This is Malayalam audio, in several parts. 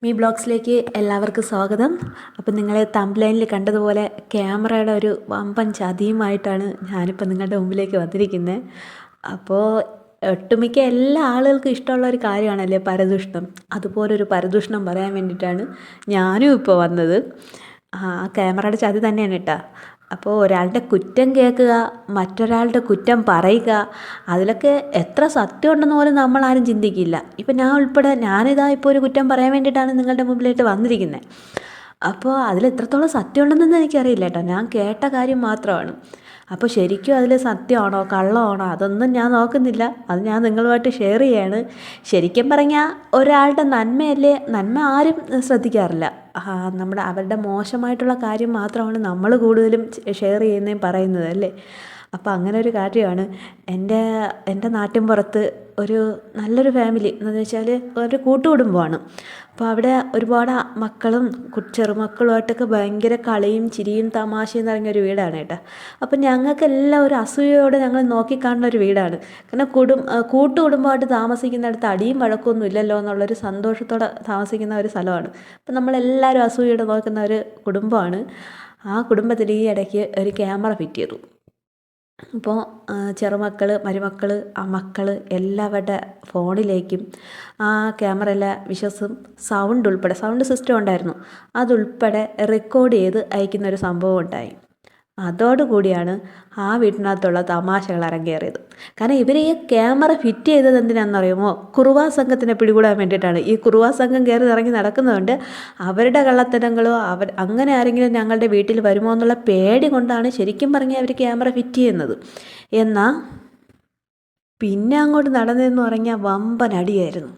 മീ ബ്ലോഗ്സിലേക്ക് എല്ലാവർക്കും സ്വാഗതം. അപ്പം നിങ്ങളെ തംബ്ലൈനിൽ കണ്ടതുപോലെ ക്യാമറയുടെ ഒരു വമ്പൻ ചതിയുമായിട്ടാണ് ഞാനിപ്പോൾ നിങ്ങളുടെ മുമ്പിലേക്ക് വന്നിരിക്കുന്നത്. അപ്പോൾ ഒട്ടുമിക്ക എല്ലാ ആളുകൾക്കും ഇഷ്ടമുള്ള ഒരു കാര്യമാണല്ലേ പരദൂഷണം. അതുപോലൊരു പരദൂഷണം പറയാൻ വേണ്ടിയിട്ടാണ് ഞാനും ഇപ്പോൾ വന്നത്. ക്യാമറയുടെ ചതി തന്നെയാണ് കേട്ടോ. അപ്പോൾ ഒരാളുടെ കുറ്റം കേൾക്കുക, മറ്റൊരാളുടെ കുറ്റം പറയുക, അതിലൊക്കെ എത്ര സത്യം ഉണ്ടെന്ന് പോലും നമ്മളാരും ചിന്തിക്കില്ല. ഇപ്പം ഞാൻ ഉൾപ്പെടെ ഞാനിതാ ഇപ്പോൾ ഒരു കുറ്റം പറയാൻ വേണ്ടിയിട്ടാണ് നിങ്ങളുടെ മുമ്പിലായിട്ട് വന്നിരിക്കുന്നത്. അപ്പോൾ അതിൽ എത്രത്തോളം സത്യം ഉണ്ടെന്നൊന്നും എനിക്കറിയില്ല കേട്ടോ. ഞാൻ കേട്ട കാര്യം മാത്രമാണ്. അപ്പോൾ ശരിക്കും അതിൽ സത്യമാണോ കള്ളമാണോ അതൊന്നും ഞാൻ നോക്കുന്നില്ല. അത് ഞാൻ നിങ്ങളുമായിട്ട് ഷെയർ ചെയ്യാണ്. ശരിക്കും പറഞ്ഞാൽ ഒരാളുടെ നന്മയല്ലേ, നന്മ ആരും ശ്രദ്ധിക്കാറില്ല. അവരുടെ മോശമായിട്ടുള്ള കാര്യം മാത്രമാണ് നമ്മൾ കൂടുതലും ഷെയർ ചെയ്യുന്നതും പറയുന്നത് അല്ലേ. അപ്പോൾ അങ്ങനെ ഒരു കാര്യമാണ്. എൻ്റെ നാട്ടിൻപുറത്ത് ഒരു നല്ലൊരു ഫാമിലി എന്ന് വെച്ചാൽ ഒരു കൂട്ടുകുടുംബമാണ്. അപ്പോൾ അവിടെ ഒരുപാട് മക്കളും ചെറുമക്കളുമായിട്ടൊക്കെ ഭയങ്കര കളിയും ചിരിയും തമാശയും നിറഞ്ഞൊരു വീടാണ് കേട്ടോ. അപ്പം ഞങ്ങൾക്കെല്ലാം ഒരു അസൂയയോടെ ഞങ്ങൾ നോക്കിക്കാണുന്ന ഒരു വീടാണ്. കാരണം കൂട്ടുകുടുംബമായിട്ട് താമസിക്കുന്നിടത്ത് അടിയും വഴക്കൊന്നും ഇല്ലല്ലോ എന്നുള്ളൊരു സന്തോഷത്തോടെ താമസിക്കുന്ന ഒരു സ്ഥലമാണ്. അപ്പം നമ്മളെല്ലാവരും അസൂയയോടെ നോക്കുന്ന ഒരു കുടുംബമാണ്. ആ കുടുംബത്തിൽ ഈ ഇടയ്ക്ക് ഒരു ക്യാമറ ഫിറ്റ് ചെയ്തു. അപ്പോൾ ചെറുമക്കൾ, മരുമക്കൾ, ആ മക്കൾ എല്ലാവരുടെ ഫോണിലേക്കും ആ ക്യാമറയിലെ വിഷസും സൗണ്ട് സിസ്റ്റം ഉണ്ടായിരുന്നു, അതുൾപ്പെടെ റെക്കോർഡ് ചെയ്ത് അയക്കുന്നൊരു സംഭവം ഉണ്ടായി. അതോടുകൂടിയാണ് ആ വീട്ടിനകത്തുള്ള തമാശകൾ അരങ്ങേറിയത്. കാരണം ഇവർ ഈ ക്യാമറ ഫിറ്റ് ചെയ്തത് എന്തിനാണെന്നറിയുമോ? കുറുവാ സംഘത്തിനെ പിടികൂടാൻ വേണ്ടിയിട്ടാണ്. ഈ കുറുവാ സംഘം കയറി ഇറങ്ങി നടക്കുന്നതുകൊണ്ട് അവരുടെ കള്ളത്തരങ്ങളോ അങ്ങനെ ആരെങ്കിലും ഞങ്ങളുടെ വീട്ടിൽ വരുമോ എന്നുള്ള പേടി കൊണ്ടാണ് ശരിക്കും പറഞ്ഞാൽ അവർ ക്യാമറ ഫിറ്റ് ചെയ്യുന്നത്. എന്നാൽ പിന്നെ അങ്ങോട്ട് നടന്നതെന്ന് പറഞ്ഞാൽ വമ്പൻ അടിയായിരുന്നു.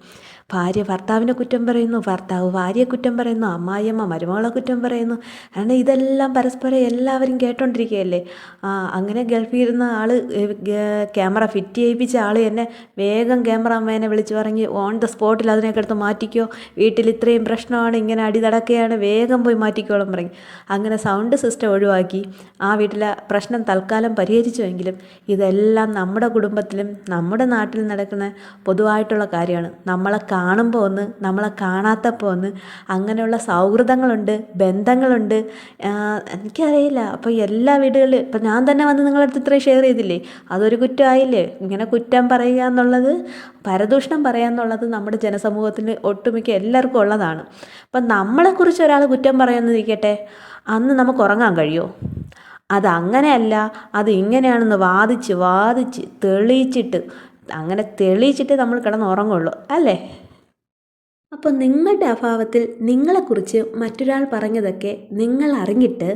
ഭാര്യ ഭർത്താവിനെ കുറ്റം പറയുന്നു, ഭർത്താവ് ഭാര്യയെ കുറ്റം പറയുന്നു, അമ്മായിയമ്മ മരുമകളെ കുറ്റം പറയുന്നു. കാരണം ഇതെല്ലാം പരസ്പരം എല്ലാവരും കേട്ടോണ്ടിരിക്കുകയല്ലേ. അങ്ങനെ ഗൾഫിൽ ഇരുന്ന ആൾ, ക്യാമറ ഫിറ്റ് ചെയ്യിപ്പിച്ച ആൾ എന്നെ വേഗം ക്യാമറ അമ്മേനെ വിളിച്ച് പറഞ്ഞ് ഓൺ ദ സ്പോട്ടിൽ അതിനൊക്കെ എടുത്ത് മാറ്റിക്കോ, വീട്ടിൽ ഇത്രയും പ്രശ്നമാണ്, ഇങ്ങനെ അടി നടക്കുകയാണ്, വേഗം പോയി മാറ്റിക്കോളം പറഞ്ഞു. അങ്ങനെ സൗണ്ട് സിസ്റ്റം ഒഴിവാക്കി ആ വീട്ടിലെ പ്രശ്നം തൽക്കാലം പരിഹരിച്ചുവെങ്കിലും ഇതെല്ലാം നമ്മുടെ കുടുംബത്തിലും നമ്മുടെ നാട്ടിൽ നടക്കുന്ന പൊതുവായിട്ടുള്ള കാര്യമാണ്. നമ്മളെ കാണുമ്പോൾ ഒന്ന്, നമ്മളെ കാണാത്തപ്പോൾ ഒന്ന്, അങ്ങനെയുള്ള സൗഹൃദങ്ങളുണ്ട്, ബന്ധങ്ങളുണ്ട്. എനിക്കറിയില്ല. അപ്പോൾ എല്ലാ വീടുകളിലും ഇപ്പം ഞാൻ തന്നെ വന്ന് നിങ്ങളുടെ അടുത്ത് ഇത്രയും ഷെയർ ചെയ്തില്ലേ, അതൊരു കുറ്റമായില്ലേ? ഇങ്ങനെ കുറ്റം പറയുക എന്നുള്ളത്, പരദൂഷണം പറയുക എന്നുള്ളത് നമ്മുടെ ജനസമൂഹത്തിന് ഒട്ടുമിക്ക എല്ലാവർക്കും ഉള്ളതാണ്. അപ്പം നമ്മളെക്കുറിച്ച് ഒരാൾ കുറ്റം പറയുമെന്നിരിക്കട്ടെ, അന്ന് നമുക്ക് ഉറങ്ങാൻ കഴിയുമോ? അതങ്ങനെയല്ല, അത് ഇങ്ങനെയാണെന്ന് വാദിച്ച് തെളിയിച്ചിട്ട് നമ്മൾ കിടന്നുറങ്ങുള്ളൂ അല്ലേ. അപ്പോൾ നിങ്ങളുടെ അഭാവത്തിൽ നിങ്ങളെക്കുറിച്ച് മറ്റൊരാൾ പറഞ്ഞതൊക്കെ നിങ്ങൾ അറിഞ്ഞിട്ട്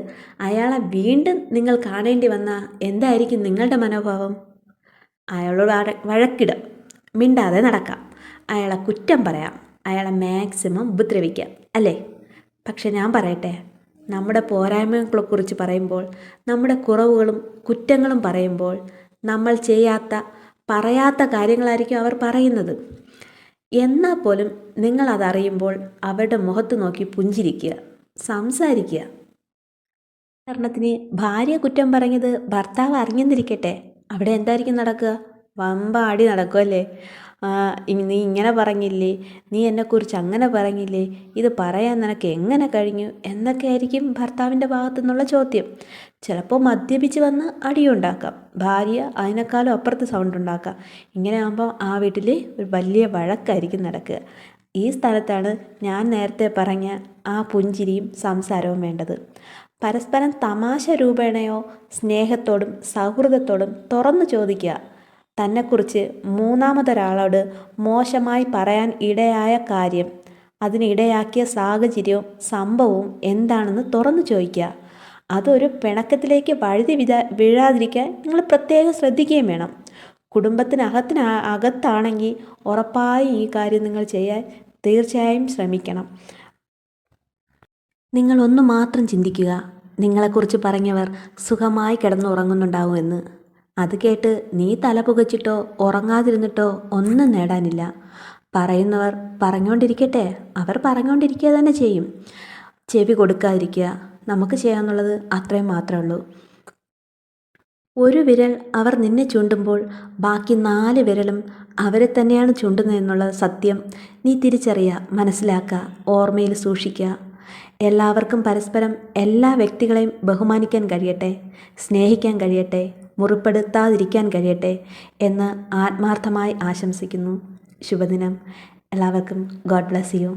അയാളെ വീണ്ടും നിങ്ങൾ കാണേണ്ടി വന്നാൽ എന്തായിരിക്കും നിങ്ങളുടെ മനോഭാവം? അയാളോട് വഴക്കിടാം, മിണ്ടാതെ നടക്കാം, അയാളെ കുറ്റം പറയാം, അയാളെ മാക്സിമം ഉപദ്രവിക്കാം അല്ലേ. പക്ഷെ ഞാൻ പറയട്ടെ, നമ്മുടെ പോരായ്മകളെക്കുറിച്ച് പറയുമ്പോൾ, നമ്മുടെ കുറവുകളും കുറ്റങ്ങളും പറയുമ്പോൾ നമ്മൾ പറയാത്ത കാര്യങ്ങളായിരിക്കും അവർ പറയുന്നത്. എന്നാൽ പോലും നിങ്ങളതറിയുമ്പോൾ അവരുടെ മുഖത്ത് നോക്കി പുഞ്ചിരിക്കുക, സംസാരിക്കുക. ഉദാഹരണത്തിന് ഭാര്യ കുറ്റം പറഞ്ഞത് ഭർത്താവ് അറിഞ്ഞെന്നിരിക്കട്ടെ, അവിടെ എന്തായിരിക്കും നടക്കുക? വമ്പ അടി നടക്കുമല്ലേ. നീ ഇങ്ങനെ പറഞ്ഞില്ലേ, നീ എന്നെക്കുറിച്ച് അങ്ങനെ പറഞ്ഞില്ലേ, ഇത് പറയാൻ നിനക്ക് എങ്ങനെ കഴിഞ്ഞു എന്നൊക്കെ ആയിരിക്കും ഭർത്താവിൻ്റെ ഭാഗത്തു നിന്നുള്ള ചോദ്യം. ചിലപ്പോൾ മദ്യപിച്ച് വന്ന് അടിയുണ്ടാക്കാം, ഭാര്യ അതിനേക്കാളും അപ്പുറത്ത് സൗണ്ട് ഉണ്ടാക്കാം. ഇങ്ങനെ ആകുമ്പോൾ ആ വീട്ടിൽ ഒരു വലിയ വഴക്കായിരിക്കും നടക്കുക. ഈ സ്ഥലത്താണ് ഞാൻ നേരത്തെ പറഞ്ഞ ആ പുഞ്ചിരിയും സംസാരവും വേണ്ടത്. പരസ്പരം തമാശ രൂപേണയോ സ്നേഹത്തോടും സൗഹൃദത്തോടും തുറന്നു ചോദിക്കുക. തന്നെക്കുറിച്ച് മൂന്നാമതൊരാളോട് മോശമായി പറയാൻ ഇടയായ കാര്യം, അതിനിടയാക്കിയ സാഹചര്യവും സംഭവവും എന്താണെന്ന് തുറന്നു ചോദിക്കുക. അതൊരു പിണക്കത്തിലേക്ക് വീഴാതിരിക്കാൻ നിങ്ങൾ പ്രത്യേകം ശ്രദ്ധിക്കുകയും വേണം. അകത്താണെങ്കിൽ ഉറപ്പായും ഈ കാര്യം നിങ്ങൾ ചെയ്യാൻ തീർച്ചയായും ശ്രമിക്കണം. നിങ്ങളൊന്ന് മാത്രം ചിന്തിക്കുക, നിങ്ങളെക്കുറിച്ച് പറഞ്ഞവർ സുഖമായി കിടന്നുറങ്ങുന്നുണ്ടാവുമെന്ന്. അത് കേട്ട് നീ തല പുകച്ചിട്ടോ ഉറങ്ങാതിരുന്നിട്ടോ ഒന്നും നേടാനില്ല. പറയുന്നവർ പറഞ്ഞുകൊണ്ടിരിക്കട്ടെ, അവർ പറഞ്ഞുകൊണ്ടിരിക്കുക തന്നെ ചെയ്യും. ചെവി കൊടുക്കാതിരിക്കുക. നമുക്ക് ചെയ്യാനുള്ളത് അത്രയും മാത്രമേ ഉള്ളൂ. ഒരു വിരൽ അവർ നിന്നെ ചൂണ്ടുമ്പോൾ ബാക്കി 4 വിരലും അവരെ തന്നെയാണ് ചൂണ്ടുന്നതെന്നുള്ള സത്യം നീ തിരിച്ചറിയുക, മനസ്സിലാക്കുക, ഓർമ്മയിൽ സൂക്ഷിക്കുക. എല്ലാവർക്കും പരസ്പരം എല്ലാ വ്യക്തികളെയും ബഹുമാനിക്കാൻ കഴിയട്ടെ, സ്നേഹിക്കാൻ കഴിയട്ടെ, മുറിപ്പെടുത്താതിരിക്കാൻ കഴിയട്ടെ എന്ന് ആത്മാർത്ഥമായി ആശംസിക്കുന്നു. ശുഭദിനം. എല്ലാവർക്കും ഗോഡ് ബ്ലെസ് യു.